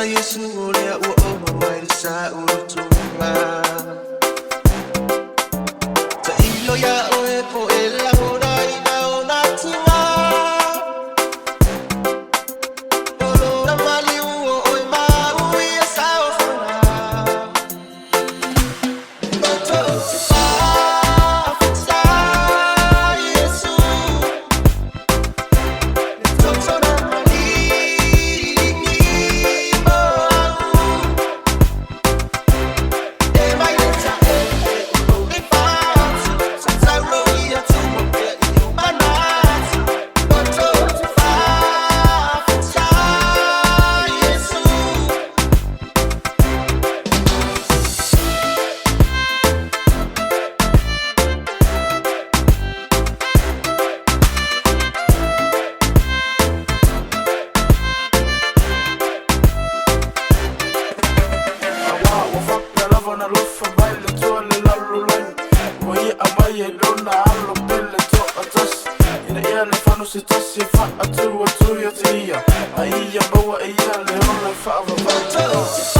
Iesu olea ua oma wai le sa urutunga. Ta ilo ya oe po e langona ina o natua. Olo na mali uo oe mau ia sa o fana. Loto te Faafetai Iesu. Loto na mali. Se tassi fa a tua tia, a ia bawa ia le ona fa va.